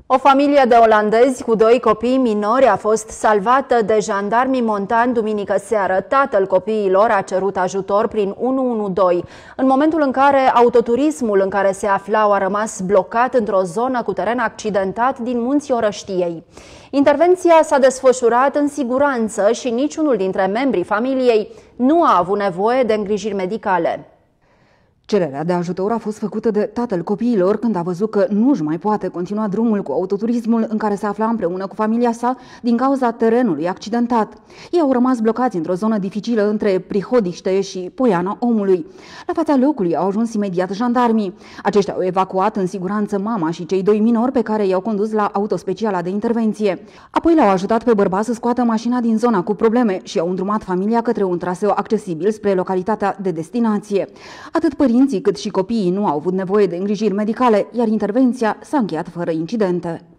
O familie de olandezi cu 2 copii minori a fost salvată de jandarmii montani duminică seară. Tatăl copiilor a cerut ajutor prin 112, în momentul în care autoturismul în care se aflau a rămas blocat într-o zonă cu teren accidentat din Munții Orăștiei. Intervenția s-a desfășurat în siguranță și niciunul dintre membrii familiei nu a avut nevoie de îngrijiri medicale. Cererea de ajutor a fost făcută de tatăl copiilor când a văzut că nu își mai poate continua drumul cu autoturismul în care se afla împreună cu familia sa din cauza terenului accidentat. Ei au rămas blocați într-o zonă dificilă între Prihodiște și Poiana Omului. La fața locului au ajuns imediat jandarmii. Aceștia au evacuat în siguranță mama și cei 2 minori pe care i-au condus la autospeciala de intervenție. Apoi l-au ajutat pe bărbat să scoată mașina din zona cu probleme și au îndrumat familia către un traseu accesibil spre localitatea de destinație. Atât părinții cât și copiii nu au avut nevoie de îngrijiri medicale, iar intervenția s-a încheiat fără incidente.